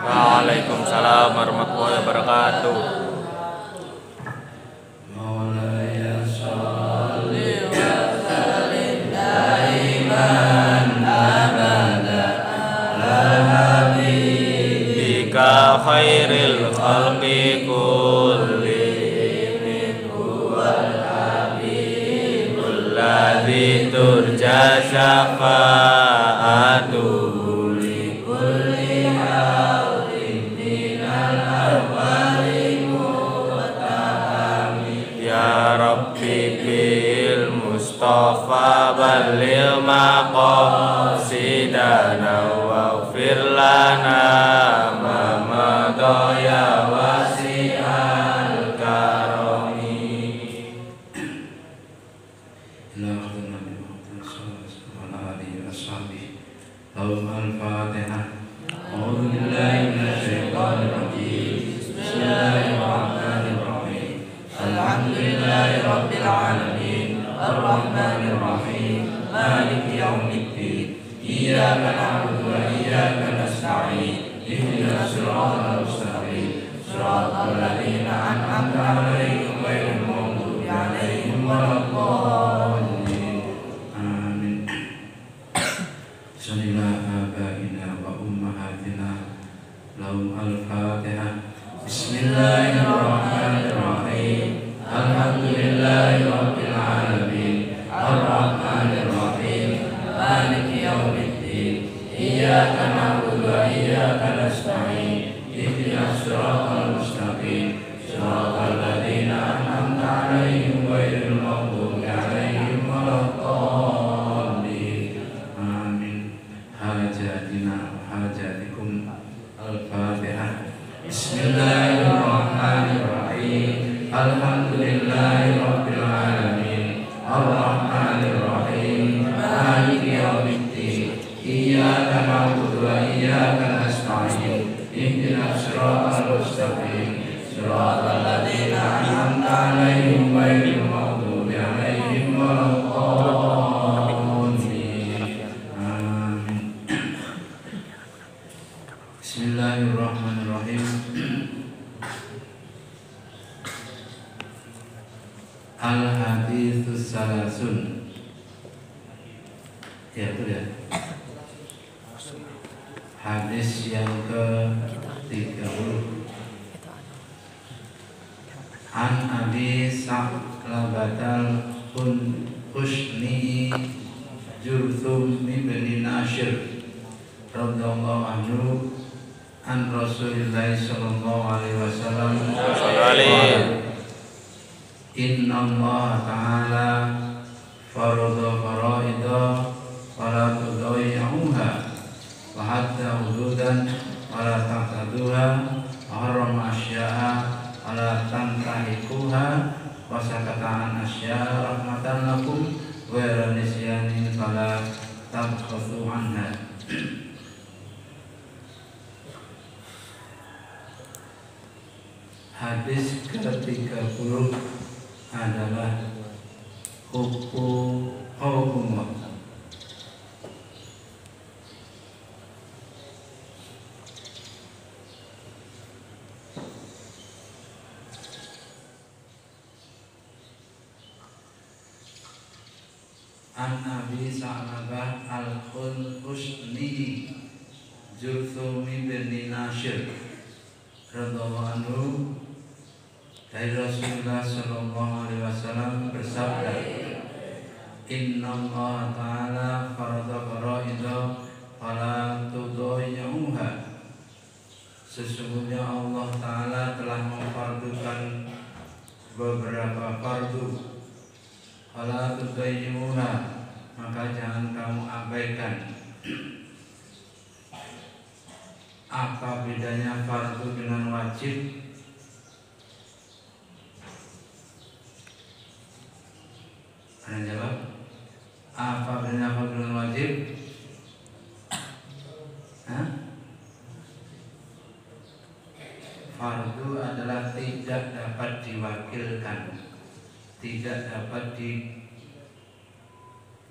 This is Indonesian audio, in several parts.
Waalaikumsalam warahmatullahi wabarakatuh. Khairil khalqi kullihim huwal habibul ladzi turja syafa'atuhu li kulli hawlin minal awwali muttahami ya rabbi bil mustafa balil maqasidana waghfir lana ya wasi'al karami al-Fatihah. A'udzu billahi minasy syaithanir rajim. Bismillahirrahmanirrahim. Alhamdulillahi rabbil alamin. Arrahmanir rahim. Maliki yaumiddin. Iyyaka na'budu wa iyyaka nasta'in. Ihdinas siratal mustaqim. Siratal ladzina an'amta 'alaihim ghairil maghdubi 'alaihim waladdallin. Amin. Sallallahu abaina wa ummahatina lahum al-Fatihah. Bismillahirrahmanirrahim. Alhamdulillahi rabbil alamin. Arrahmanir rahim. Maliki yaumiddin. Iyyaka na'budu wa iyyaka nasta'in. Ihdinas siratal mustaqim. Siratal ladzina an'amta 'alaihim ghairil maghdubi 'alaihim waladdallin. Amin. Hajatina hajatikum. Al-Fatihah. Bismillahirrahmanirrahim. Alhamdulillahi rabbil alamin. Arrahmanir rahim. Maliki yaumiddin. Iyyaka na'budu wa iyyaka nasta'in. Ihdinas siratal mustaqim. Siratal ladzina an'amta 'alaihim ghairil maghdubi 'alaihim waladdallin. Amin. Bismillahirrahmanirrahim. Al-Haditsus Salasun. Ya, betul ya. Hadis yang ke-30. An Abi Sa'labatal Husni Jurthum ibn Nashir radhiyallahu anhu an Rasulillah sallallahu alaihi wasallam Inna Allah ta'ala farada faraida wala tudayyi'uha wa hatta hududan wala taqtaduha wa harrama asya'a wala tantahikuha wa sakata'an asya'a rahmatan lakum wa nisyanin fala tabkhasu anha. Hadis ke-30 adalah hukum. An Abi Sa'labah al-Husni Jurthum bin Nashir radhiyallahu anhu dari Rasulullah sallallahu alaihi wasallam bersabda, Inna Allah ta'ala farada faraida fala tudayyi'uha. Sesungguhnya Allah ta'ala telah memfardukan beberapa fardu, fala tudayyi'uha, maka jangan kamu abaikan. Apa bedanya fardu dengan wajib? Ada jawab? Apa bedanya fardu dengan wajib? Fardu adalah tidak dapat diwakilkan, tidak dapat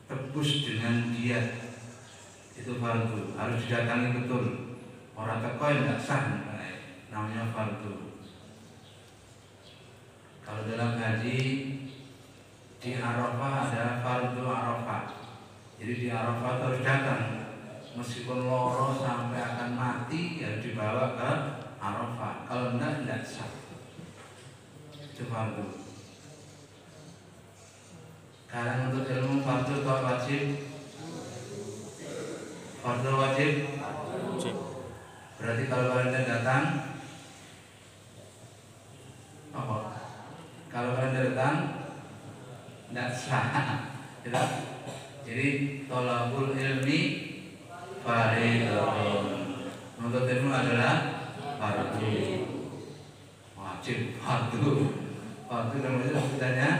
ditebus dengan diat. Itu fardu, harus didatangi betul. orang teko yang tidak sah, namanya fardu. Kalau dalam haji di Arafah ada fardu Arafah. Jadi di Arafah harus datang, meskipun loro sampai akan mati ya dibawa ke Arafah. Kalau tidak sah. Itu fardu. Sekarang untuk ilmu fardu atau wajib? Fardu wajib? Berarti kalau kalian datang apa? Kalau kalian datang tidak sah. Jadi tolabul ilmi fardhun. Menuntut ilmu adalah fardu. Wajib fardu. Fardu namanya sebutannya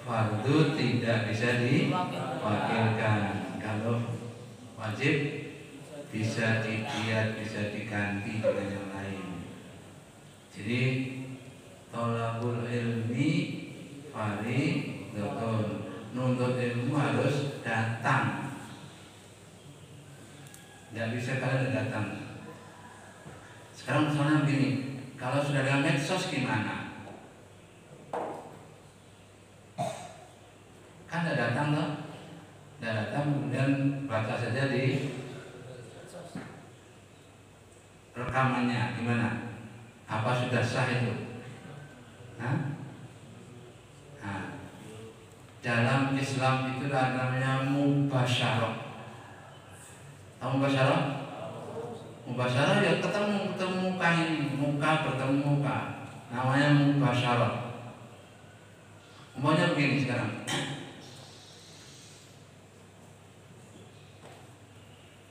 fardu tidak bisa diwakilkan. Kalau wajib bisa didiat, bisa diganti dengan yang lain. Jadi tolabul ilmi fardhun. Nuntut ilmu harus datang. Tidak bisa kalian datang. Sekarang misalnya begini, kalau sudah ada medsos gimana? Kan tidak datang loh. Tidak datang, kemudian baca saja di rekamannya gimana? Apa sudah sah itu? Dalam Islam itu namanya mubasyarah. Tahu mubasyarah? Mubasyarah ya ketemu muka ini, muka bertemu muka. Namanya mubasyarah. Umpamanya begini sekarang.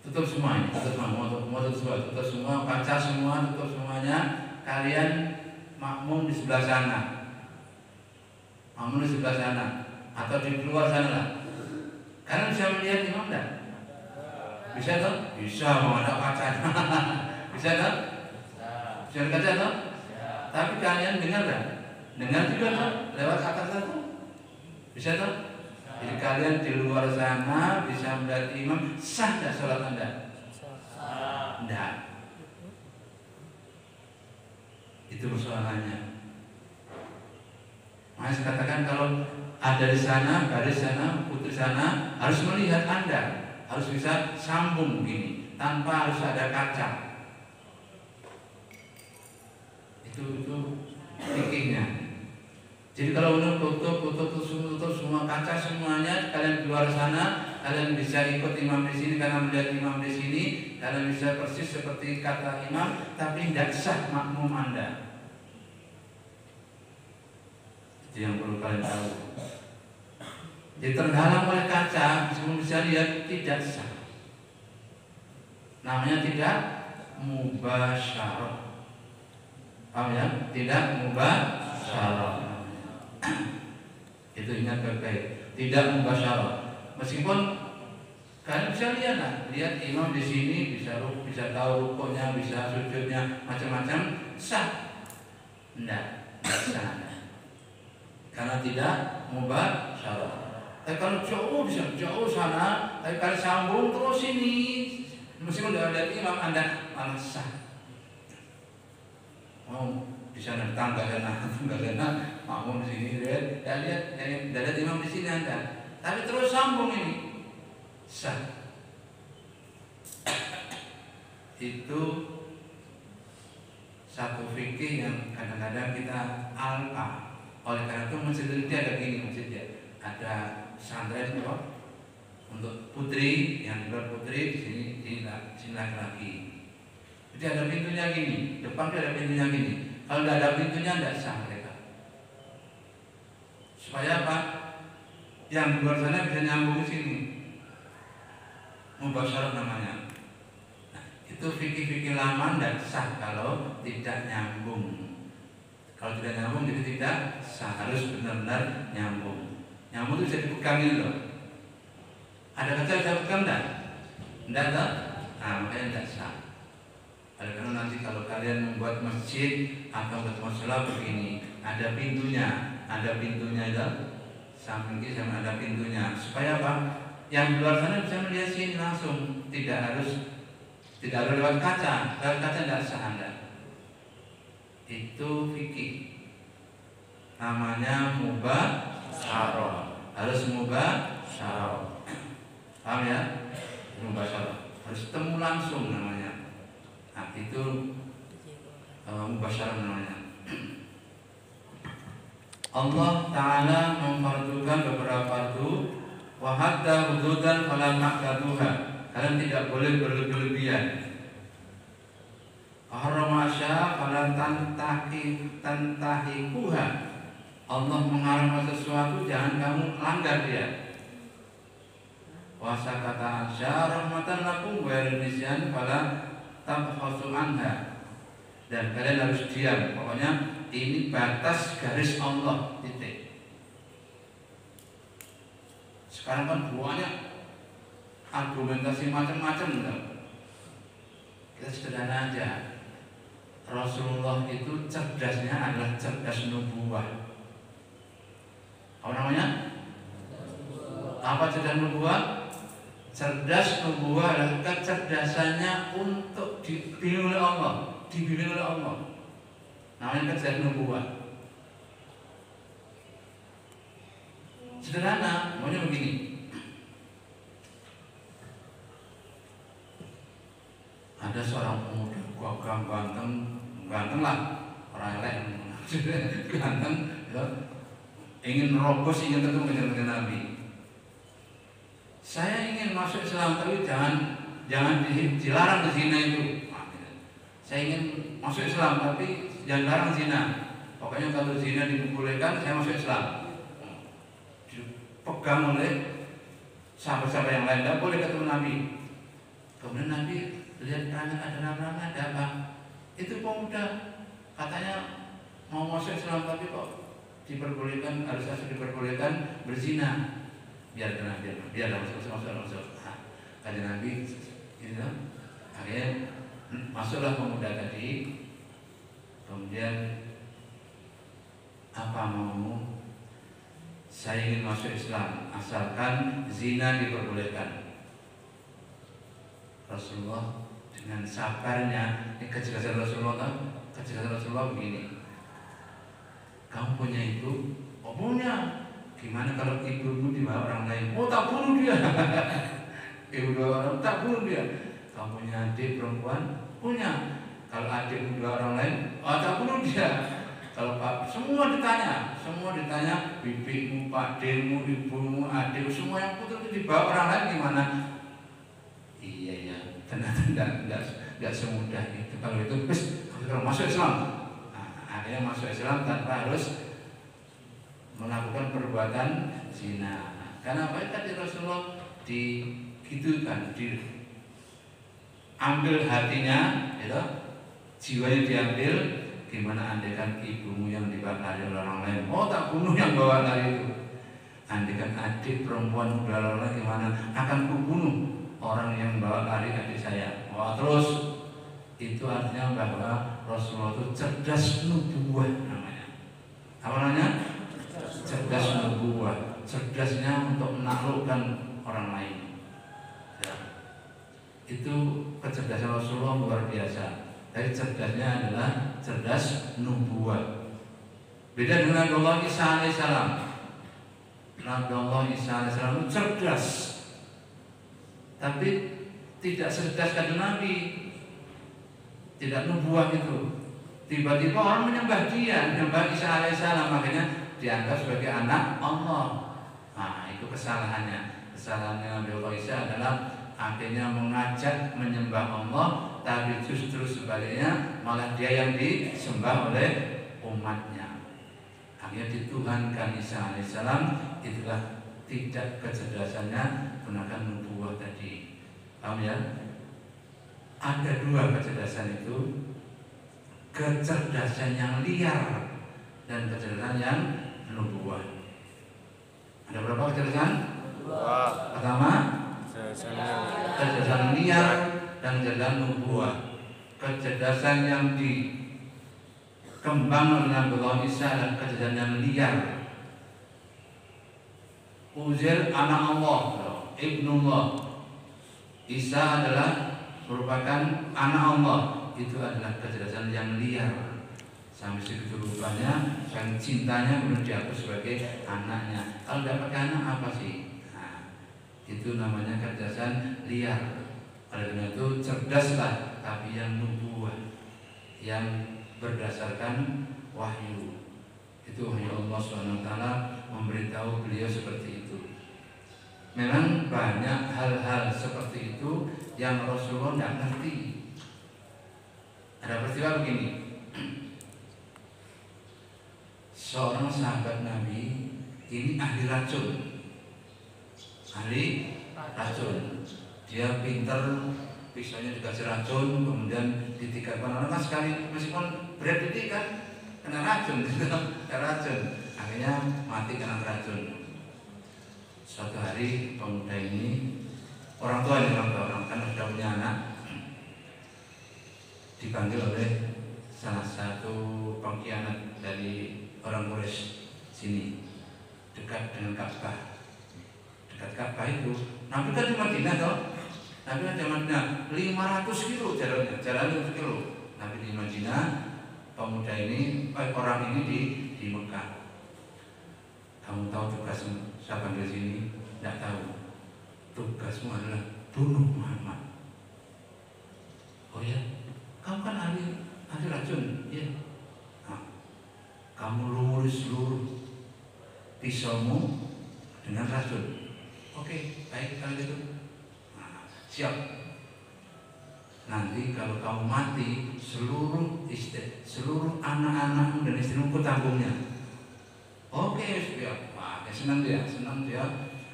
Tutup semuanya, tutup semua, kaca semua, tutup semuanya. Kalian makmum di sebelah sana, makmum di sebelah sana, atau di luar sana lah. Kalian bisa melihat imam enggak? Bisa toh? Bisa, mau ada kaca. Bisa toh? Bisa kaca toh? Tapi kalian dengar enggak? Dengar juga toh? Lewat atas satu. Bisa toh? Jadi kalian di luar sana bisa melihat imam, sah tidak sholat Anda? Tidak. Itu persoalannya. Makanya saya katakan kalau ada di sana, garis sana, putri sana, harus melihat Anda, harus bisa sambung begini, tanpa harus ada kaca. Itu fikihnya. Jadi kalau tutup semua kaca semuanya, kalian di luar sana, kalian bisa ikut imam di sini karena melihat imam di sini, kalian bisa persis seperti kata imam, tapi tidak sah makmum Anda. Itu yang perlu kalian tahu. Jadi terhalang oleh kaca, meskipun bisa lihat tidak sah. Namanya tidak mubasyarah. Paham ya? Tidak mubasyarah. Itu ingat baik-baik. Tidak mubasyarah. Meskipun kalian bisa lihat lah, lihat imam di sini bisa tahu rukuknya, bisa sujudnya, macam-macam, sah. Tidak sah. Karena tidak mubasyarah. Tapi kalau jauh bisa jauh sana, tapi kalau sambung terus ini, meskipun tidak lihat imam Anda malah sah. Di sana tangga sana, makmum di sini lihat, lihat imam di sini Anda. Tapi terus sambung ini, sah. Itu satu fikih yang kadang-kadang kita alpa. Oleh karena itu masjid ini ada gini, masjidnya ada pesantren untuk putri, yang luar putri di sini laki-laki. Jadi ada pintunya gini, depan ada pintunya gini. Kalau tidak ada pintunya tidak sah mereka. Supaya apa? Yang di luar sana bisa nyambung ke sini. Mubasyarah namanya. Nah, itu fikih-fikih lama tidak sah kalau tidak nyambung. Kalau tidak nyambung jadi tidak sah, harus benar-benar nyambung. Nyambung itu bisa dipegangin loh. Ada kaca bisa pegang enggak? Enggak tak? Nah, makanya tidak sah. Karena nanti kalau kalian membuat masjid atau membuat mushola begini, ada pintunya itu, samping kiri sama ada pintunya. Supaya apa? Yang di luar sana bisa melihat sini langsung, tidak harus Tidak harus lewat kaca tidak sah Anda. Itu fikih. Namanya mubasyarah. Harus mubasyarah. Paham ya? Mubasyarah. Harus temu langsung namanya. Nah, itu mubasyarah namanya. Allah Ta'ala memfardukan beberapa fardu wa hatta hududan fala ta'taduha. Kalian tidak boleh berlebihan. Harama asya fala tantahikuha. Allah mengharamkan sesuatu, jangan kamu langgar dia. Wasa kata asya rahmatan lakum wa nisyan fala tabhasu anha. Dan kalian harus diam. Pokoknya ini batas garis Allah, titik. Sekarang kan banyak argumentasi macam-macam. Kita sederhana aja. Rasulullah itu cerdasnya adalah cerdas nubuwah. Apa namanya? Apa cerdas nubuwah? Cerdas nubuwah adalah kecerdasannya untuk dibimbing oleh Allah, dibimbing oleh Allah. Namanya kecerdasan nubuwah. Sederhana, maunya begini. Ada seorang pemuda ganteng lah, orang elek, ganteng, ya, ingin merobos, ingin ketemu dengan Nabi. Saya ingin masuk Islam, tapi jangan dilarang ke zina itu. Saya ingin masuk Islam, tapi jangan larang zina. Pokoknya kalau zina dibolehkan, saya masuk Islam. Dipegang oleh sahabat-sahabat yang lain, tidak boleh ketemu Nabi. Kemudian Nabi lihat ada nama-nama, ada apa? Itu pemuda katanya mau masuk Islam, tapi kok diperbolehkan, harus diperbolehkan berzina. Biarlah masuk. Kata Nabi, gitu. Akhirnya masuklah pemuda tadi. Kemudian apa maumu? Saya ingin masuk Islam, asalkan zina diperbolehkan. Rasulullah dengan sabarnya, ini kejelasan Rasulullah begini. Kamu punya ibu? Oh punya. Gimana kalau ibumu dibawa orang lain? Oh tak bunuh dia. Ibu dua orang, tak bunuh dia. Kamu punya adik perempuan? Punya. Kalau adikmu dua orang lain, oh tak bunuh dia. Kalau Pak, semua ditanya, bibimu, pakdemu, ibumu, adikmu, semua yang putus itu dibawa orang lain gimana? Iya ya, ternyata tidak semudah itu. Kalau itu, kalau masuk Islam, akhirnya masuk Islam tanpa harus melakukan perbuatan zina. Karena apa tadi Rasulullah digitukan, diambil hatinya, gitu, jiwanya diambil. Gimana andaikan ibumu yang dibakar oleh orang lain? Oh tak bunuh yang bawa lari itu. Andaikan adik perempuan udah orang lain gimana? Akan kubunuh orang yang bawa lari adik saya. Oh terus itu artinya bahwa Rasulullah itu cerdas nubuwah namanya. Apa namanya? Cerdas nubuwah. Cerdasnya untuk menaklukkan orang lain. Ya. Itu kecerdasan Rasulullah luar biasa. Tapi cerdasnya adalah cerdas nubuwah. Beda dengan Nabi Allah Isa alaihissalam. Nabi Allah Isa alaihissalam itu cerdas, tapi tidak cerdas kanjeng Nabi. Tidak nubuwah itu. Tiba-tiba orang menyembah dia, menyembah Isa alaihissalam, makanya dianggap sebagai anak Allah. Nah, itu kesalahannya. Kesalahannya Nabi Allah Isa adalah akhirnya mengajak menyembah Allah, tapi justru sebaliknya malah dia yang disembah oleh umatnya. Akhirnya dituhankan Isa alaihissalam. Itulah tidak kecerdasannya gunakan nubuwah tadi. Paham ya? Ada dua kecerdasan itu, kecerdasan yang liar dan kecerdasan yang nubuwah. Ada berapa kecerdasan? Pertama, kecerdasan liar dan kecerdasan nubuwah. Kecerdasan yang dikembangkan oleh Nabi Allah Isa dan kecerdasan yang liar. Uzair anak Allah, ibnullah. Isa adalah merupakan anak Allah, itu adalah kecerdasan yang liar. Sampai segitu rupanya, saking cintanya kemudian dihapus sebagai anaknya. Kalau tidak pakai anak apa sih? Nah, itu namanya kecerdasan liar. Oleh karena itu cerdaslah, tapi yang nubuah, yang berdasarkan wahyu. Itu hanya Allah SWT memberitahu beliau seperti itu. Memang banyak hal-hal seperti itu yang Rasulullah tidak ngerti. Ada peristiwa begini. Seorang sahabat Nabi ini ahli racun. Dia pintar, pisaunya dikasih racun, kemudian ditikatkan orang kan sekali meskipun berat titik kan kena racun, akhirnya mati kena racun. Suatu hari pemuda ini, orang tua kan sudah punya anak, dipanggil oleh salah satu pengkhianat dari orang Quraisy sini, dekat dengan Ka'bah. Dekat Ka'bah itu, Nabi kan di Madinah toh. Nabi kan di Madinah 500 kilo jaraknya 500 kilo. Nabi di Madinah, pemuda ini, orang ini di Mekah. Kamu tahu tugasmu? Saya panggil sini, tidak tahu. Tugasmu adalah bunuh Muhammad. Oh ya, kamu kan ahli racun, ya. Kamu lumuri seluruh pisaumu dengan racun. Oke, baik kalau gitu. Siap. Nanti kalau kamu mati, seluruh anak-anakmu dan istrimu kutanggungnya. Oke, siap. Wah, senang dia.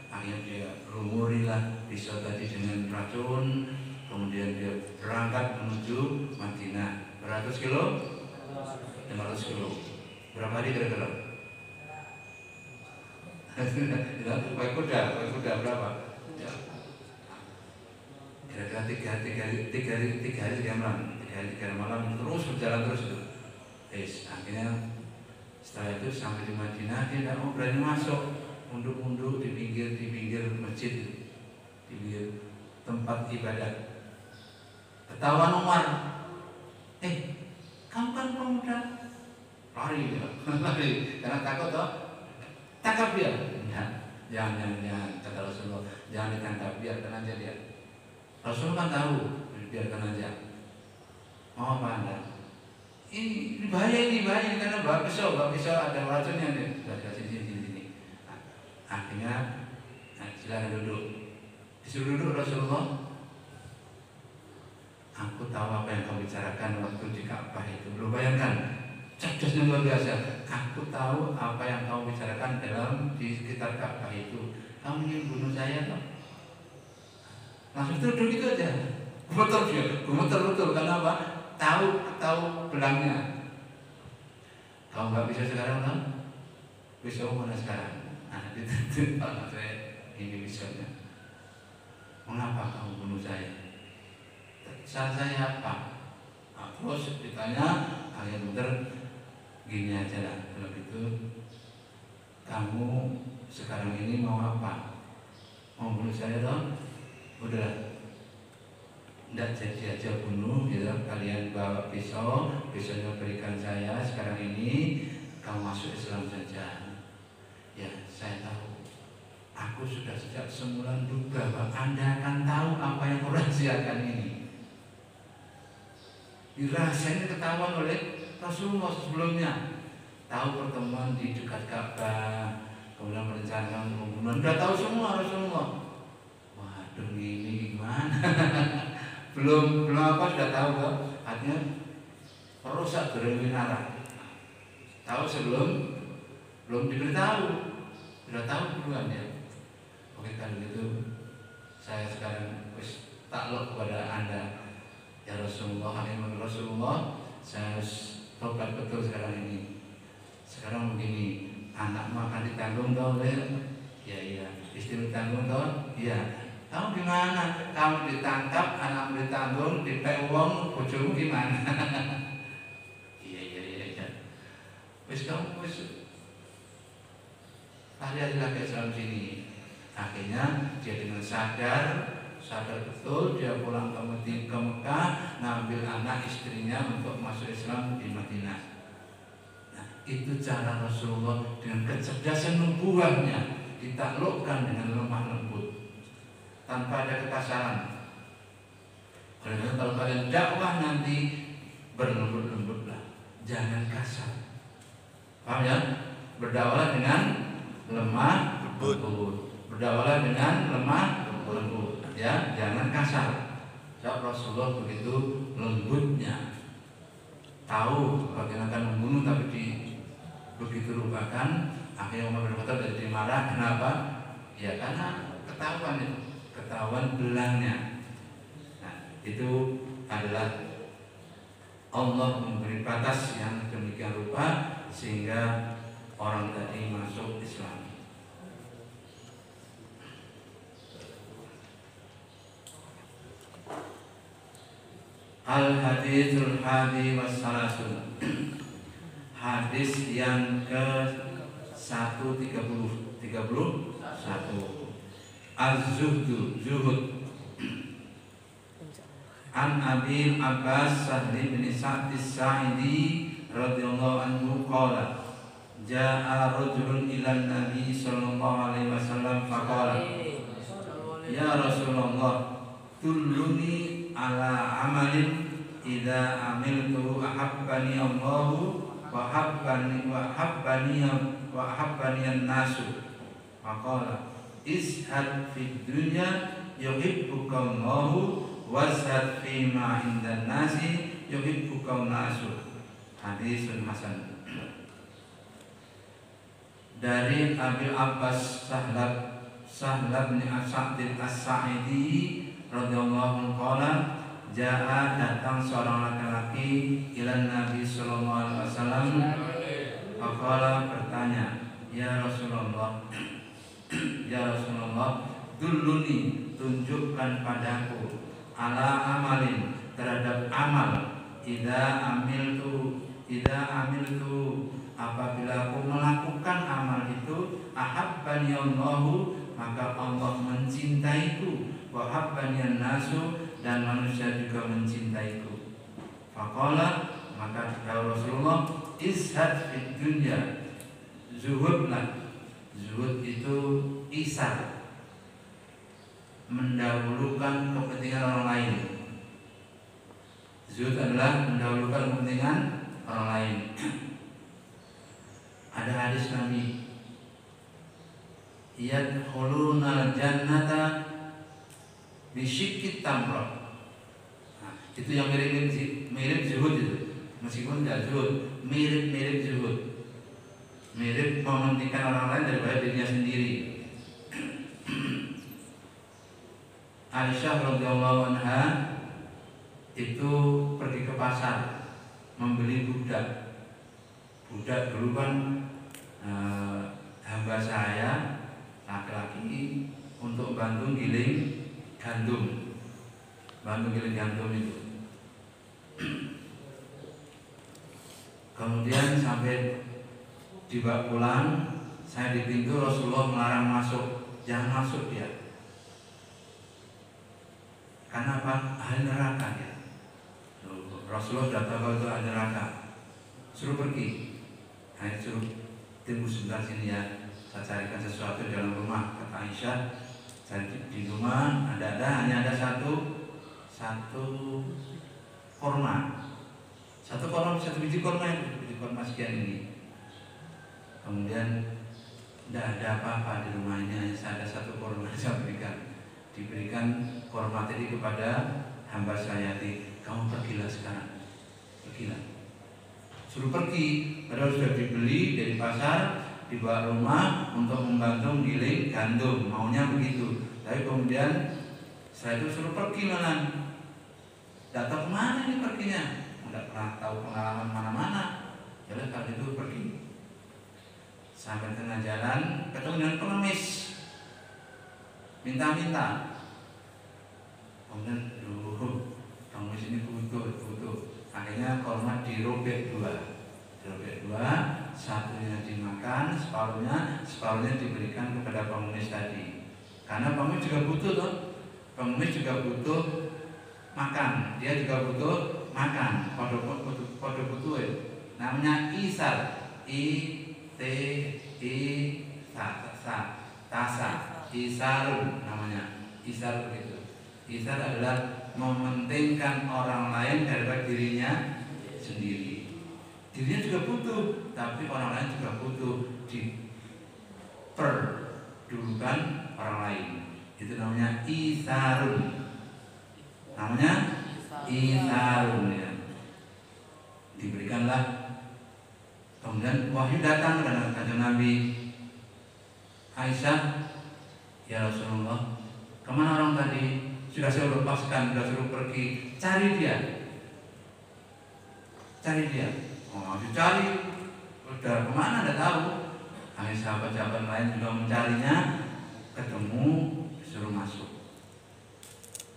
Akhirnya dia lumurilah pisau tadi dengan racun. Kemudian dia berangkat menuju Madinah. Berapa kilo? 500 kilo. Berapa hari kira-kira? Pakai kuda berapa? Ya. Kira-kira 3 hari 3 malam terus berjalan terus itu. Akhirnya setelah itu sampai di Madinah dia tidak mau berani masuk, mundur di pinggir masjid, di pinggir tempat ibadat. Ketahuan Umar, kamu kan pemuda. Lari dia, karena takut toh. Tangkap dia. Jangan kata Rasulullah, jangan ditangkap, biarkan aja dia. Rasulullah kan tahu, biarkan aja. Mau apa Anda? Ini bahaya karena bawa pisau ada racunnya nih. Sini. Akhirnya, silakan duduk. Disuruh duduk Rasulullah. Aku tahu apa yang kau bicarakan waktu di Ka'bah itu. Belum bayangkan. Cerdasnya luar biasa. Aku tahu apa yang kamu bicarakan di sekitar Ka'bah itu. Kamu ingin bunuh saya toh? Langsung duduk gitu aja. Gemeter betul. Karena apa? Tahu belangnya. Kamu nggak bisa sekarang toh? Bisa mana sekarang? Nah, itu saya ini bisanya. Mengapa kamu bunuh saya? Salah saya apa? Terus ditanya, kalian bener. Gini aja lah, kalau gitu kamu sekarang ini mau apa? Mau bunuh saya dong? Udah, tidak jadi aja bunuh, gitu. Kalian bawa pisaunya berikan saya. Sekarang ini kamu masuk Islam saja. Ya, saya tahu. Aku sudah sejak semula duga bahwa Anda akan tahu apa yang kurahasiakan ini. Dirahasiakan ketahuan oleh Rasulullah sebelumnya. Tahu pertemuan di dekat Ka'bah, kemudian merencanakan pembunuhan. Sudah tahu semua Rasulullah. Waduh, ini gimana? belum apa sudah tahu kok. Artinya perusak berbeda arah. Tahu belum diberitahu. Sudah tahu duluan ya. Oke, kalau gitu saya sekarang takluk kepada Anda. Ya Rasulullah, saya harus tobat betul sekarang ini. Sekarang begini, anakmu akan ditanggung toh, ya. Istri ditanggung toh, iya. Kamu gimana? Kamu ditangkap, anakmu ditanggung, dipek uang, bojomu gimana? Iya. Kamu lari lagi Islam sini. Akhirnya dia dengan sadar sadar betul dia pulang ke Mekah, ngambil anak istrinya untuk masuk Islam di Madinah. Nah, itu cara Rasulullah dengan kecerdasan nubuahnya ditaklukkan dengan lemah lembut tanpa ada kekasaran. Karena kalau kalian dakwah nanti berlembut-lembutlah, jangan kasar. Paham ya? Berdakwah dengan lemah lembut. Berdakwah dengan lemah lembut, ya, jangan kasar. Sebab Rasulullah begitu lembutnya. Tahu bagaimana akan membunuh tapi begitu lupakan, akhirnya Umar bin Khattab jadi marah. Kenapa? Ya karena ketahuan belangnya. Nah, itu adalah Allah memberi batas yang demikian rupa sehingga orang tadi masuk Islam. Al-Hadithul Hadi Wassalasun. Hadis yang ke-131. Az-Zuhdu, Zuhud. An Abi Abbas Sahli bin Sa'd As-Sa'idi radhiyallahu anhu qala jaa rajulun ila Nabi sallallahu alaihi wasallam faqala ya Rasulullah tulluni ala amalin idza amiltu ahabbani Allahu wa habbani an-nasu faqala ishad fid dunya yuhibbuka Allahu wazhad fima indan nasi yuhibbuka an-nasu. Hadisun hasan. Dari Abil Abbas Sahlab bin Sa'd As-Sa'idi radhiyallahu anhu jaa datang seorang laki-laki ila Nabi sallallahu alaihi wasallam. Faqala bertanya, ya Rasulullah, ya Rasulullah, dulluni, tunjukkan padaku ala amalin, terhadap amal idza amiltu apabila aku melakukan amal itu ahabbani Allahu, maka Allah mencintaiku, wa habbani nasu, dan manusia juga mencintaiku. Faqala, maka kata Rasulullah, izhad fid dunya, zuhudlah. Zuhud itu isar, mendahulukan kepentingan orang lain. Zuhud adalah mendahulukan kepentingan orang lain. Ada hadis Nabi, yadkhuluna al-jannata bisyikit tamrah. Nah, itu yang mirip zuhud itu. Meskipun tidak zuhud, mirip zuhud. Mirip mementingkan orang lain daripada dirinya sendiri. Aisyah radhiyallahu anha itu pergi ke pasar membeli budak. Budak dulu kan hamba saya laki-laki untuk bantu giling gandum. Bantu giling gandum itu. Kemudian sampai dibawa pulang, saya di pintu, Rasulullah melarang masuk, jangan masuk dia. Karena apa? Ahli neraka ya. Rasulullah sudah tahu itu ahli neraka. Suruh pergi. Nah, suruh tunggu sebentar sini ya. Saya carikan sesuatu di dalam rumah. Kata Aisyah, cari di rumah hanya ada satu korma. Satu biji korma sekian ini. Kemudian tidak ada apa-apa di rumahnya, hanya ada satu korma saya diberikan korma tadi kepada hamba saya. Kamu pergilah sekarang, pergilah. Suruh pergi, padahal sudah dibeli dari pasar, dibawa rumah untuk membantu giling gandum, maunya begitu. Tapi kemudian setelah itu suruh pergi mana? Tidak tahu kemana ini perginya, tidak pernah tahu pengalaman mana-mana. Jadi kalau itu pergi. Sampai tengah jalan ketemu dengan pengemis, minta-minta. Kemudian pengemis ini butuh. Akhirnya korma dirobek dua, satunya dimakan, separuhnya diberikan kepada pengemis tadi. Karena pengemis juga butuh tuh. Pengemis juga butuh makan, dia juga butuh makan. Kode butuh namanya isar, i t i sa tasa, isarun namanya. Isar begitu. Isar adalah mementingkan orang lain daripada dirinya sendiri. Dirinya juga butuh, tapi orang lain juga butuh, diperdudukan orang lain. Itu namanya isarun. Namanya isarun ya. Diberikanlah. Kemudian wahyu datang kepada kanjeng Nabi. Aisyah, ya Rasulullah, kemana orang tadi? Sudah saya lepaskan, sudah suruh pergi. Cari dia. Oh, dicari. Udah kemana? Tidak tahu. Akhirnya sahabat-sahabat lain juga mencarinya. Ketemu, disuruh masuk.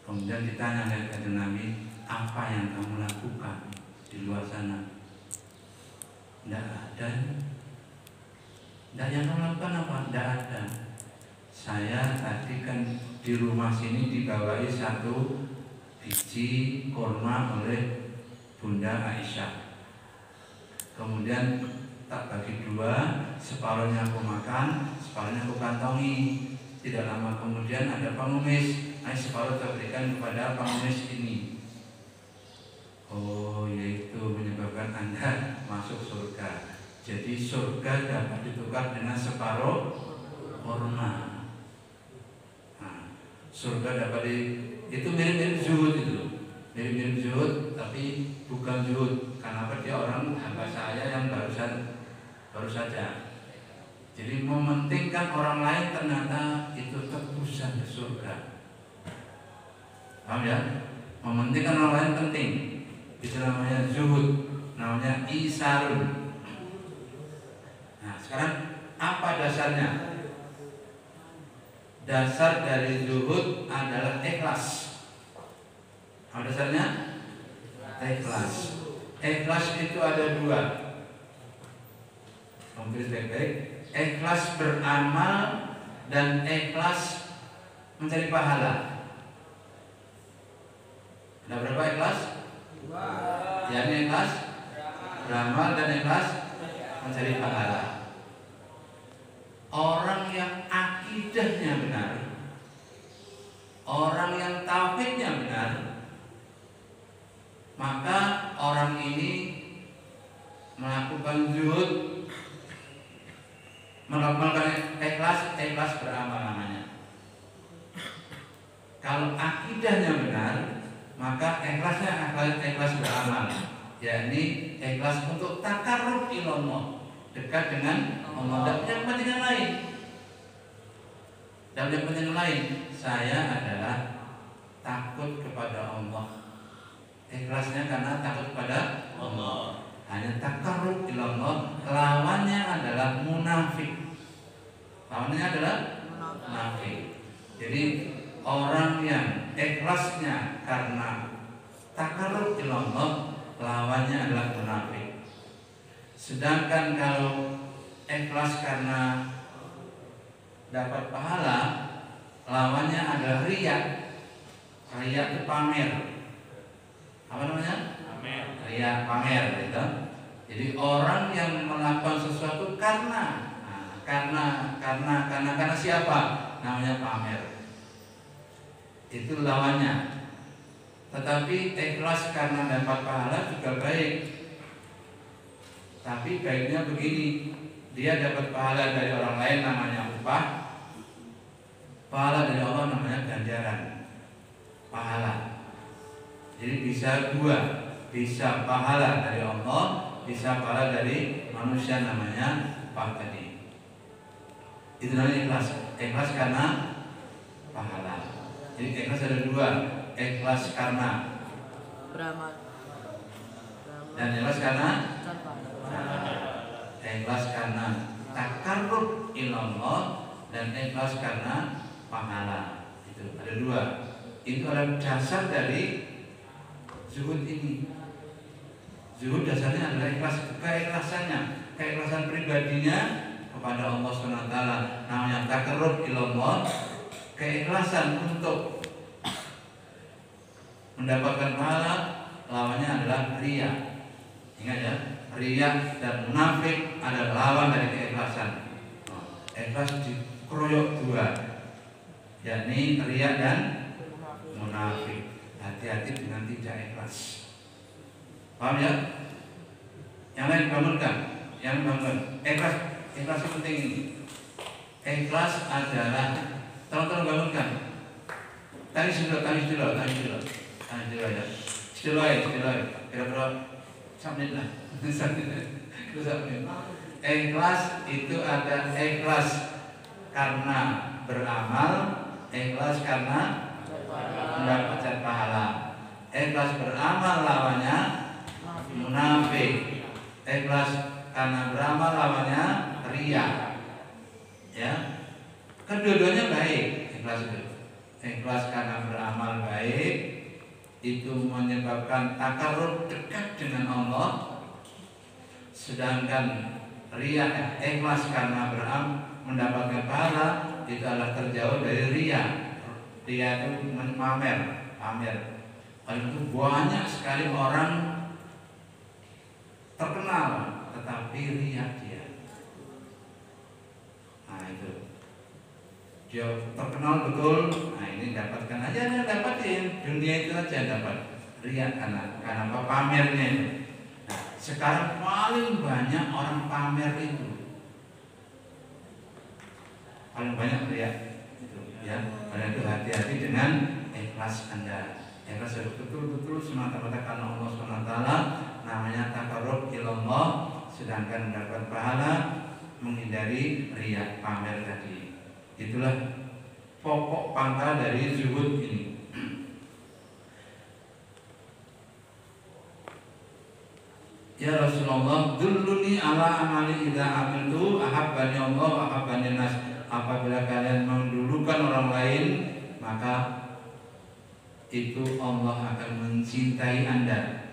Kemudian ditanya oleh kanjeng Nabi, apa yang kamu lakukan di luar sana? Tidak ada. Tidak, yang kamu lakukan apa? Tidak ada. Saya tadi kan di rumah sini dibawahi 1 biji kurma oleh Bunda Aisyah. Kemudian tak bagi 2, separuhnya aku makan, separuhnya aku kantongi. Tidak lama kemudian ada pengemis, separuh saya berikan kepada pengemis ini. Oh, yaitu menyebabkan Anda masuk surga. Jadi surga dapat ditukar dengan separuh kurma. Surga dapat itu mirip-mirip zuhud itu, mirip-mirip zuhud tapi bukan zuhud. Karena dia orang hamba saya yang baru saja. Jadi mementingkan orang lain ternyata itu tebusan ke surga. Paham ya? Mementingkan orang lain penting. Itu namanya zuhud, namanya isarun. Nah, sekarang apa dasarnya? Dasar dari zuhud adalah ikhlas. Apa dasarnya? Ikhlas. Ikhlas itu ada 2. Mungkin baik-baik. Ikhlas beramal dan ikhlas mencari pahala. Ada berapa ikhlas? 2. Yakni ikhlas beramal dan ikhlas mencari pahala. Orang yang akidahnya benar, orang yang tauhidnya benar, maka orang ini melakukan zuhud, melakukan ikhlas beramal namanya. Kalau akidahnya benar, maka ikhlasnya ikhlas beramal, yakni ikhlas untuk takarrub ilallah, dekat dengan Allah. Dan yang penting lain. Dan yang penting lain, saya adalah takut kepada Allah. Ikhlasnya karena takut kepada Allah. Hanya takarrub ilallah. Lawannya adalah munafik. Lawannya adalah munafik. Jadi orang yang ikhlasnya karena takarrub ilallah, lawannya adalah munafik. Sedangkan kalau ikhlas karena dapat pahala, lawannya adalah riya. Riya itu pamer. Apa namanya? Pamer. Riya, pamer gitu. Jadi orang yang melakukan sesuatu karena siapa? Namanya pamer. Itu lawannya. Tetapi ikhlas karena dapat pahala juga baik. Tapi baiknya begini, dia dapat pahala dari orang lain namanya upah, pahala dari Allah namanya ganjaran, pahala. Jadi bisa 2, bisa pahala dari Allah, bisa pahala dari manusia namanya upah tadi. Itu namanya ikhlas. Ikhlas karena pahala. Jadi ikhlas ada 2, ikhlas karena beramal dan ikhlas karena ikhlas karena takarrub ilallah dan ikhlas karena pahala. Itu ada 2. Itu adalah dasar dari zuhud ini. Zuhud dasarnya adalah ikhlas, keikhlasan pribadinya kepada Allah SWT, namanya takarrub ilallah, keikhlasan untuk mendapatkan pahala, lawannya adalah riya. Ingat ya, riya dan munafik adalah lawan dari keikhlasan. Ikhlas dikeroyok dua, yakni riya dan munafik. Hati-hati dengan tidak ikhlas. Paham ya? Yang lain bangunkan, yang bangun. Ikhlas itu penting ini. Ikhlas adalah, tolong bangunkan. Tangis dulu ya. Istilah. Kira-kira 1 menit lah. 1 menit. Ikhlas itu ada ikhlas karena beramal, ikhlas karena mendapatkan pahala. Ikhlas beramal lawannya munafik. Ikhlas karena beramal lawannya riya. Ya. Kedua-duanya baik ikhlas itu. Ikhlas karena beramal baik itu menyebabkan takarrub dekat dengan Allah. Sedangkan riya, ikhlas karena mendapatkan pahala itu adalah terjauh dari riya. Riya itu pamer. Oleh itu banyak sekali orang terkenal tetapi riya dia. Nah itu, dia terkenal betul. Nah ini dapatkan aja, dia dapatin dunia itu aja dapat. Riya karena apa? Pamernya itu. Nah, sekarang paling banyak orang pamer itu, paling banyak riya itu, ya. Karena itu hati-hati dengan ikhlas Anda. Ikhlas betul-betul semata-mata karena Allah SWT, namanya takarrub ilallah, sedangkan mendapat pahala menghindari riya pamer tadi. Itulah pokok pangkal dari zuhud ini. Ya Rasulullah, dulluni ala amali idza amiltu ahabbani Allah wa ahabbani nas. Apabila kalian mendulukan orang lain, maka itu Allah akan mencintai Anda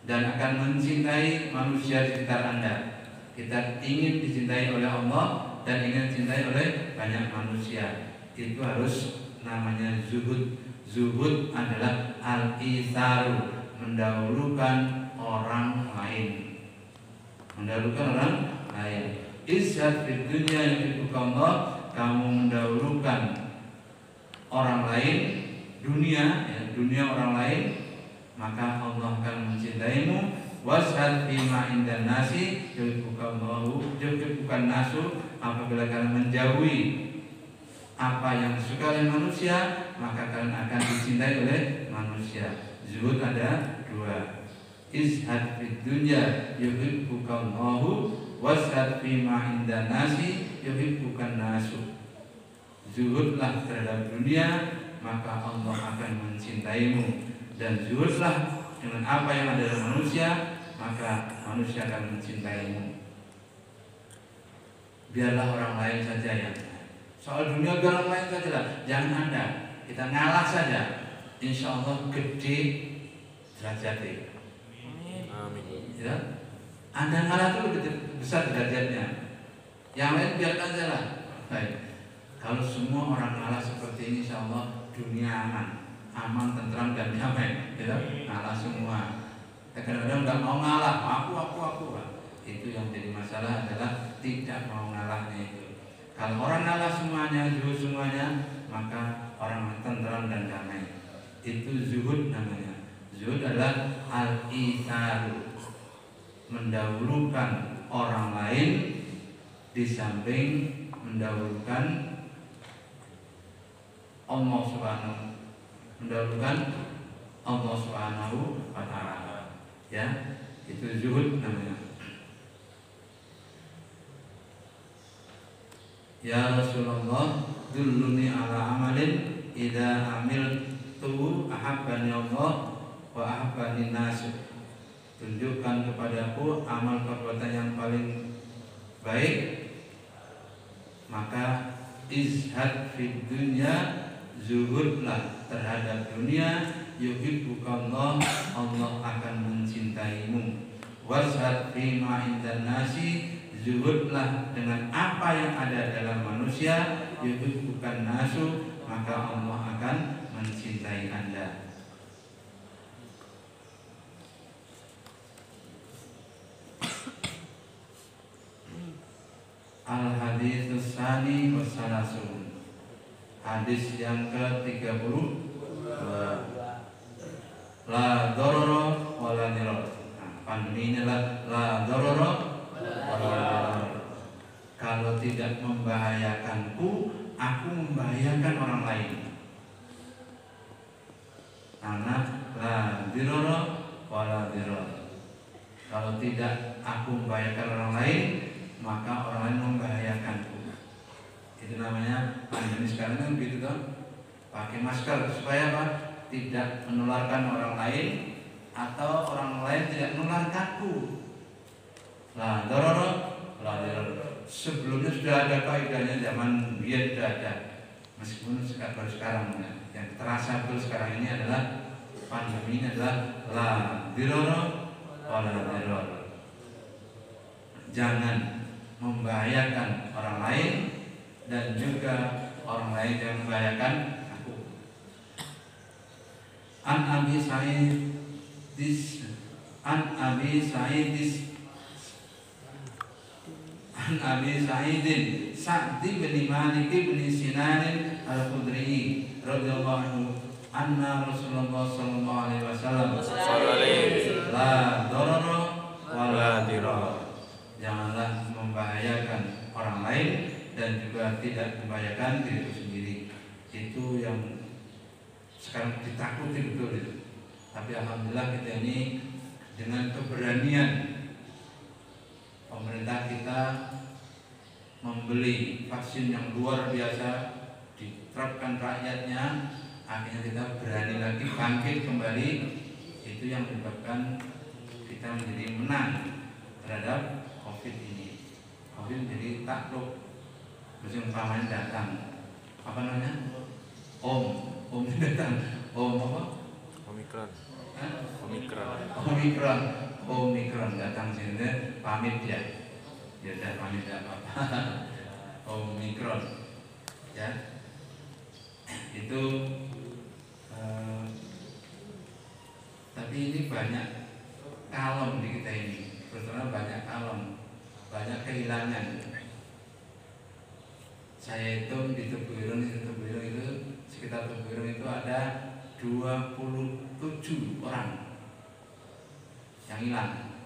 dan akan mencintai manusia sekitar Anda. Kita ingin dicintai oleh Allah dan ingin dicintai oleh banyak manusia. Itu harus namanya zuhud. Zuhud adalah al-itharu, mendahulukan orang lain. Mendahulukan orang lain. Izhad fid dunya yuhibbuka Allah, kamu mendahulukan orang lain, dunia, ya, dunia orang lain, maka Allah akan mencintaimu. Washad bima indan nasi yuhibbuka bukan nasu, apabila kalian menjauhi apa yang disuka oleh manusia, maka kalian akan dicintai oleh manusia. Zuhud ada dua. Izhad fid dunya yuhibbuka washad bima indan nasi yuhibbuka nasu. Zuhudlah terhadap dunia, maka Allah akan mencintaimu, dan zuhudlah dengan apa yang ada dalam manusia, maka manusia akan mencintaimu. Biarlah orang lain saja ya. Soal dunia biar orang lain saja lah. Jangan Anda, kita ngalah saja. Insya Allah gede derajatnya. Amin. Ya, Anda ngalah dulu besar derajatnya. Yang lain biarkan saja lah. Baik. Kalau semua orang ngalah seperti ini, insya Allah dunia aman, tentram dan damai. Ya, ngalah semua. Kadang-kadang nggak mau ngalah, aku. Itu yang jadi masalah adalah tidak mau ngalahnya itu. Kalau orang ngalah semuanya, zuhud semuanya, maka orang tentram dan damai. Itu zuhud namanya. Zuhud adalah al-itharu, mendahulukan orang lain di samping mendahulukan Allah Subhanahu, mendahulukan Allah Subhanahu wa ta'ala. Ya, itu zuhud namanya. Ya Rasulullah, dulluni ala amalin idza amiltu ahabbani Allah wa ahabbani nas. Tunjukkan kepadaku amal perbuatan yang paling baik, maka izhad fid dunya, zuhudlah terhadap dunia, yuhibbukallah, Allah akan mencintaimu. Washad fima indan nasi, zuhudlah dengan apa yang ada dalam manusia, yuhibbukan nasu, maka Allah akan mencintai Anda. Al-Tsani wassalasun. Hadis yang ke-32. La darara wala dirar. Pandemi ini la darara wala dirar. Kalau tidak membahayakanku, aku membahayakan orang lain. Karena la dirara wala dirar. Kalau tidak aku membahayakan orang lain, maka orang lain membahayakanku. Itu namanya pandemi sekarang kan begitu kan? Pakai masker supaya apa? Tidak menularkan orang lain atau orang lain tidak menularkanku. Lah, dororo, lah dororo. Sebelumnya sudah ada kaidahnya, zaman dia sudah ada. Meskipun baru sekarang ya. Yang terasa betul sekarang ini adalah pandemi ini adalah la diroro wala diror. Jangan membahayakan orang lain dan juga orang lain yang membahayakan aku. An Abi Sa'idin Sa'di bin Malik bin Sinan Al-Khudri radhiyallahu anhu anna Rasulullah sallallahu alaihi wasallam la darara wala dirar. Janganlah membahayakan orang lain dan juga tidak membahayakan diri sendiri. Itu yang sekarang ditakuti betul itu. Tapi alhamdulillah kita ini dengan keberanian pemerintah kita membeli vaksin yang luar biasa, diterapkan rakyatnya, akhirnya kita berani lagi bangkit kembali. Itu yang menyebabkan kita menjadi menang terhadap COVID ini. COVID jadi takluk. Terus umpamanya datang, apa namanya? Om datang, Om apa? Omikron datang sini pamit ya. Ya udah pamit apa-apa. Omikron, ya. Itu tapi ini banyak kalom di kita ini, terutama banyak kalom, banyak kehilangan. Saya hitung di Tebu Ireng itu sekitar Tebu Ireng itu ada 27 orang yang hilang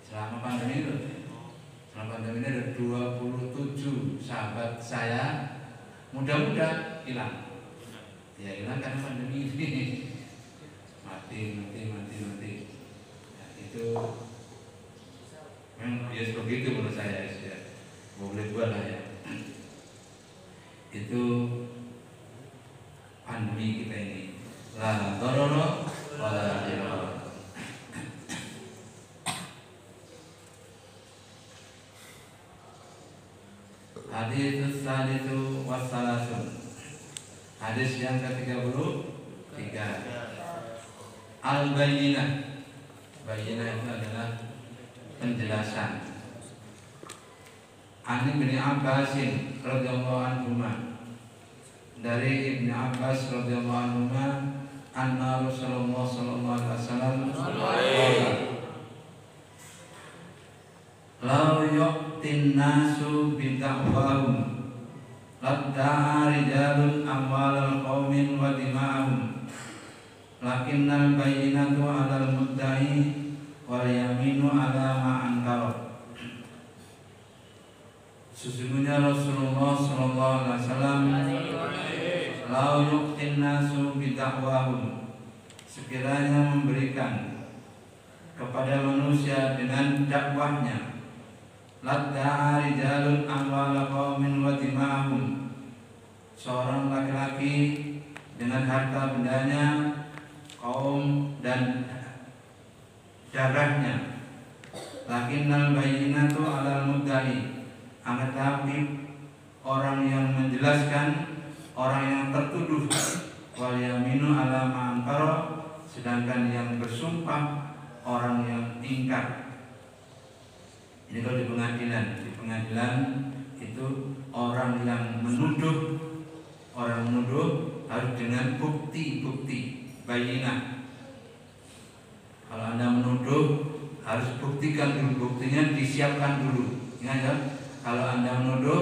selama pandemi itu. Selama pandemi ini ada 27 sahabat saya muda-muda hilang. Ya hilang karena pandemi ini. Mati. Ya, itu memang biasa begitu menurut saya ya. Boleh buat lah ya. Itu pandemi kita ini. La darara wala dirar. Hadis salisu wassalasun. Hadis yang ke-33. Al-bayyinah. Bayyinah itu adalah penjelasan. An Ibnu Abbas radhiyallahu anhu, dari Ibnu Abbas radhiyallahu anhu, anna Rasulullah sallallahu alaihi wasallam law yu'tin nasu bid'awahum ladda'a rijalun amwalal qaumin wa dima'ahum lakinnal bayyinatu 'alal mudda'i wal yaminu 'ala ma ankara. Sesungguhnya Rasulullah sallallahu alaihi wasallam lau yu'tin nasu bid'awahum, sekiranya memberikan kepada manusia dengan dakwahnya, ladda'a rijalun amwala qaumin wa dima'ahum, seorang laki-laki dengan harta bendanya kaum dan darahnya, lakinnal bayyinatu 'alal mudda'i, akan tetapi orang yang menjelaskan, orang yang tertuduh, wal yaminu 'ala ma ankara, sedangkan yang bersumpah orang yang ingkar. Ini kalau di pengadilan itu orang yang menuduh harus dengan bukti bayinah. Kalau Anda menuduh harus buktikan dulu, buktinya disiapkan dulu. Ingat ya, kalau Anda menuduh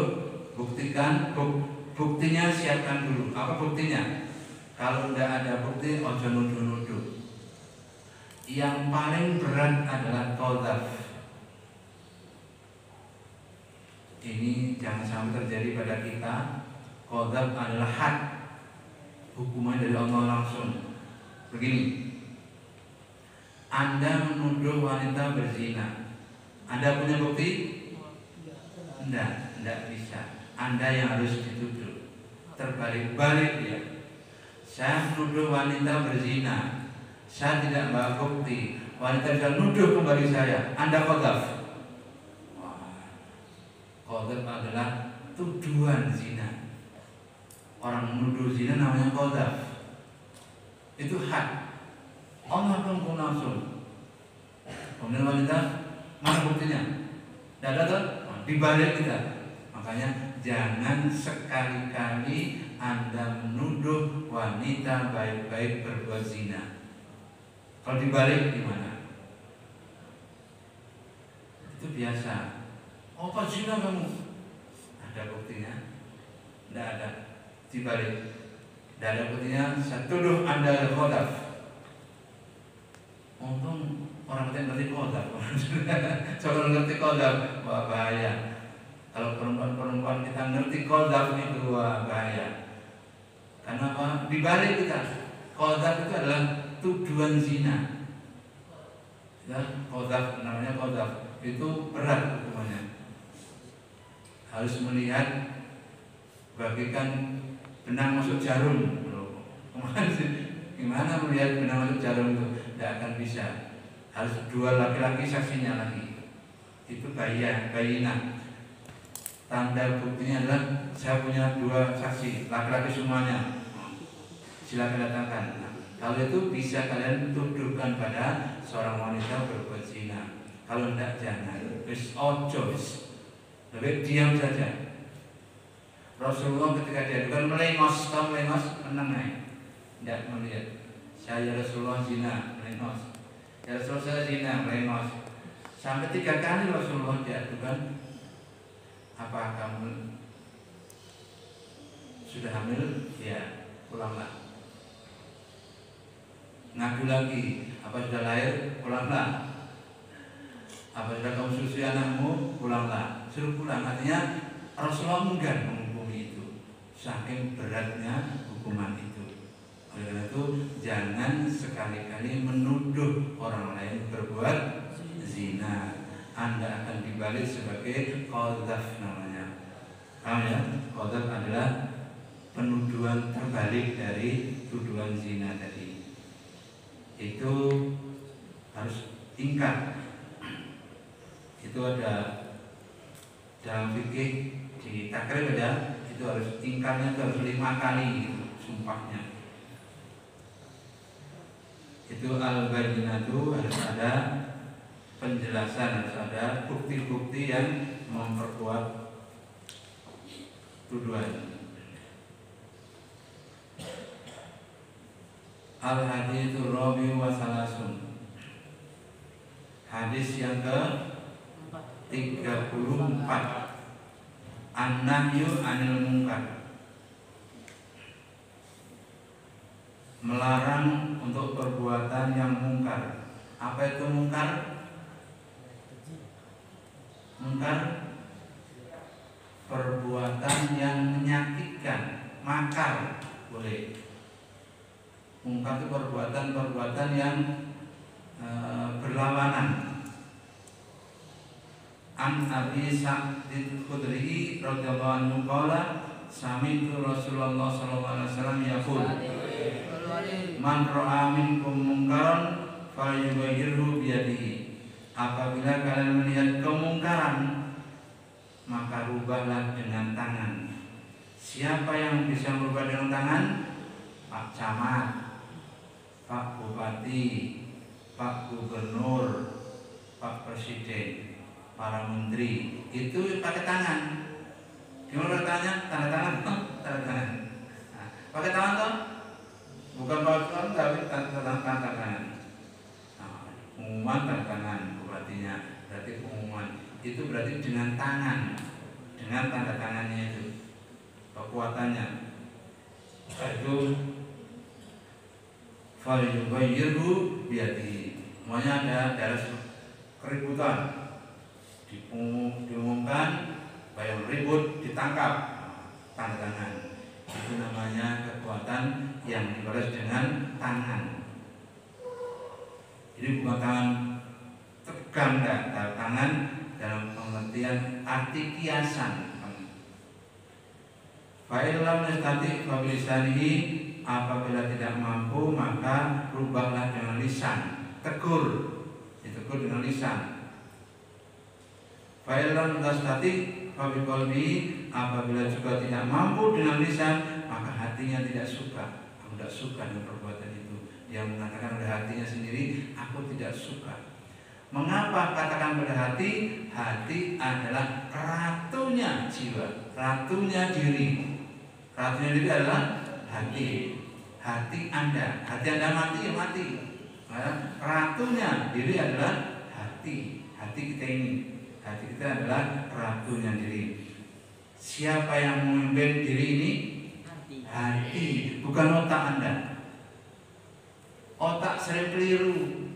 Buktikan, buktinya siapkan dulu. Apa buktinya? Kalau tidak ada bukti, ojo nuduh-nuduh. Yang paling berat adalah qadzaf. Ini jangan sampai terjadi pada kita. Qadzaf adalah had, hukuman dari Allah langsung. Begini, Anda menuduh wanita berzina, Anda punya bukti? Tidak bisa. Anda yang harus dituduh. Terbalik-balik ya. Saya menuduh wanita berzina, saya tidak bawa bukti, wanita bisa nuduh kembali saya, Anda qadzaf. Qadzaf adalah tuduhan zina. Orang menuduh zina namanya qadzaf. Itu had. Allah hukum langsung. Kemudian wanita, mana buktinya? Tidak ada tuh? Dibalik kita. Makanya jangan sekali-kali Anda menuduh wanita baik-baik berbuat zina. Kalau dibalik gimana? Itu biasa. Oh, apa zina kamu? Ada buktinya? Tidak ada. Dibalik. Tidak ada buktinya. Saya tuduh Anda qadzaf. Untung orang yang ngerti qadzaf. Kalau ngerti qadzaf, wah bahaya. Kalau perempuan-perempuan kita ngerti qadzaf itu wah bahaya. Karena apa? Dibalik kita. Qadzaf itu adalah tuduhan zina. Ya, qadzaf namanya qadzaf. Itu berat hukumannya. Harus melihat bagikan benang masuk jarum. Gimana melihat benang masuk jarum itu? Tidak akan bisa. Harus dua laki-laki saksinya lagi. Itu bayinah. Tanda buktinya adalah saya punya dua saksi, laki-laki semuanya. Silakan datangkan. Kalau itu bisa kalian tuduhkan pada seorang wanita berbuat zina. Kalau tidak jangan. Lebih diam saja. Rasulullah ketika dia bukan melengos, kamu melengos menang naik. Tidak melihat. Saya Rasulullah zina, melengos. Ya Rasulullah saya zina, melengos. Sampai 3 kali Rasulullah diadukan. Apa kamu sudah hamil? Ya, pulanglah. Ngadu lagi, apa sudah lahir? Pulanglah. Apa sudah kamu susui anakmu? Pulanglah. Suruh pulang. Artinya Rasulullah enggan menghukumi itu. Saking beratnya hukuman itu. Oleh karena itu jangan sekali-kali menuduh orang lain berbuat zina. Anda akan dibalik sebagai qadzaf namanya. Paham ya? Qadzaf adalah penuduhan terbalik dari tuduhan zina tadi. Itu harus ingkar. Itu ada dalam fikih di takrib ada, itu harus ingkarnya itu harus 5 kali gitu, sumpahnya. Itu al-bayyinatu harus ada penjelasan, harus ada bukti-bukti yang memperkuat tuduhan. Al-haditsu rabi wa salasun. Hadis yang ke 34. An-nahyu 'anil munkar. Melarang untuk perbuatan yang mungkar. Apa itu mungkar? Mungkar perbuatan yang menyakitkan, makar boleh. Mungkar itu perbuatan yang berlawanan. An Abi Sa'id Khudri radhiyallahu anhu qala sami'tu Rasulullah sallallahu alaihi wasallam yaqul man ra'a minkum munkaran falyughayyirhu biyadihi. Apabila kalian melihat kemungkaran, maka rubahlah dengan tangan. Siapa yang bisa merubah dengan tangan? Pak Camat, Pak Bupati, Pak Gubernur, Pak Presiden, para menteri. Itu pakai tangan. Gimana tanya? Tanda tangan? Tanda tangan. Nah, pakai tangan toh? Bukan pakai tangan, tapi tanda tangan. Pengumuman tanda tangan bupatinya, berarti pengumuman itu berarti dengan tangan dengan tanda tangannya itu, kekuatannya. Itu falyughayyirhu biyadihi. Semuanya ada keributan, diumumkan, bayang ribut, ditangkap, tanda tangan. Itu namanya kekuatan yang dibalas dengan tangan. Jadi bukan tangan tegang, tangan dalam pengertian arti kiasan. Fa'ilam nastati fabilisanihi, apabila tidak mampu maka rubahlah dengan lisan, tegur, ditegur dengan lisan. Fa'ilam nastati fabiqalbihi, apabila juga tidak mampu dengan lisan maka hatinya tidak suka. Aku tidak suka dengan perbuatan itu. Dia mengatakan pada hatinya sendiri, aku tidak suka. Mengapa katakan pada hati? Hati adalah ratunya jiwa, ratunya diri. Ratunya diri adalah hati. Hati Anda mati ya mati. Ratunya diri adalah hati. Hati kita ini, hati kita adalah ratunya diri. Siapa yang memimpin diri ini? Hati, bukan otak Anda. Otak sering keliru.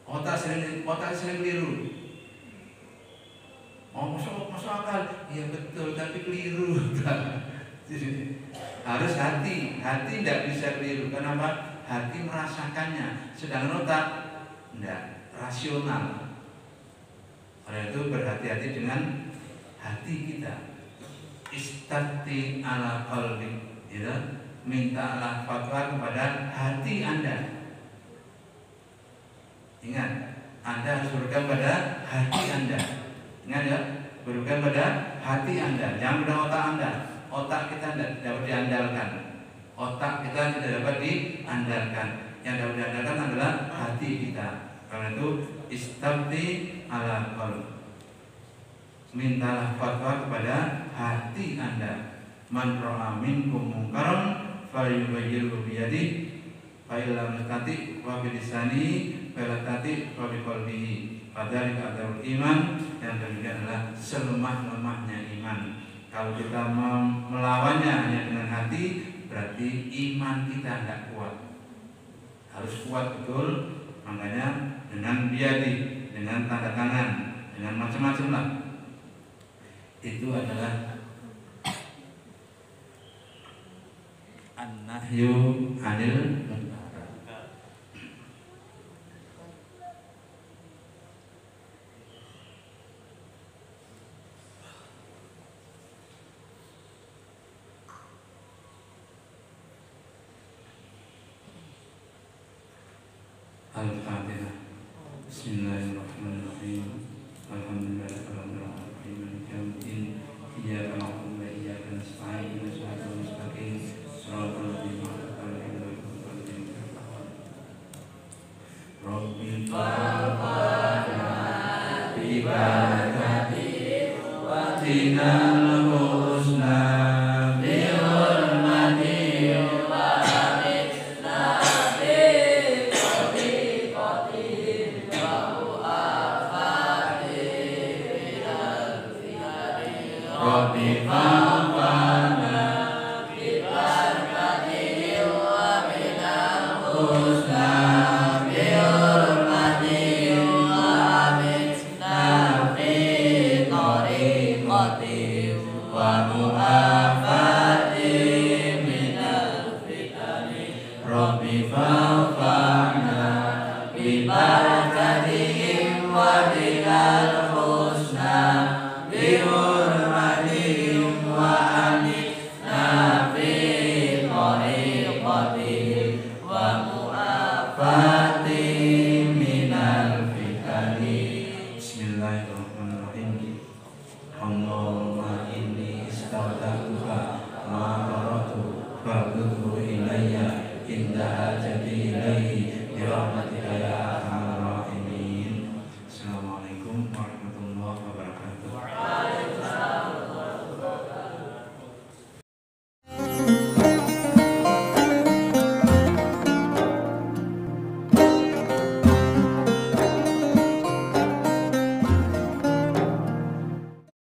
Otak sering keliru. Oh, masuk akal. Iya betul, tapi keliru. Harus hati tidak bisa keliru. Kenapa? Hati merasakannya, sedangkan otak tidak rasional. Oleh itu berhati-hati dengan hati kita. Istati ala qalbi, ya. Mintalah fatwa kepada hati Anda. Ingat, Anda harus berpegang pada hati Anda. Ingat ya, berpegang pada hati Anda, jangan pada otak Anda. Otak kita tidak dapat diandalkan. Otak kita tidak dapat diandalkan. Yang dapat diandalkan adalah hati kita. Karena itu istabti ala qalbi. Mintalah fatwa kepada hati Anda. Man ra'a minkum munkaran falyughayyirhu biyadihi, fa illam yastati' wa bilisanihi, fa la yastati' wa biqalbihi. Fadzalika adzabul iman. Yang demikian adalah selemah-lemahnya iman. Kalau kita melawannya hanya dengan hati, berarti iman kita tidak kuat. Harus kuat betul. Makanya dengan biyadi, dengan tanda tangan, dengan macam-macam lah. Itu adalah an-nahyu 'anil munkar. Al-Fatihah. Bismillahirrahmanirrahim. Alhamdulillahirabbil alamin. Maliki yaumiddin. Iyyaka na'budu wa iyyaka nasta'in. Ihdinas siratal mustaqim. Shiratal ladzina an'amta 'alaihim ghairil maghdubi 'alaihim waladdallin. Rabbi barakati wa tinal husna bi hurmati wa misna bi qatil wa afati minal fitani. Rabbi fa'fana bi barakati wa minal husna bi hurmati wa misna bi tariqati wa mu'afati minal fitani. Rabbi fa'fana bi barakatihim wa minal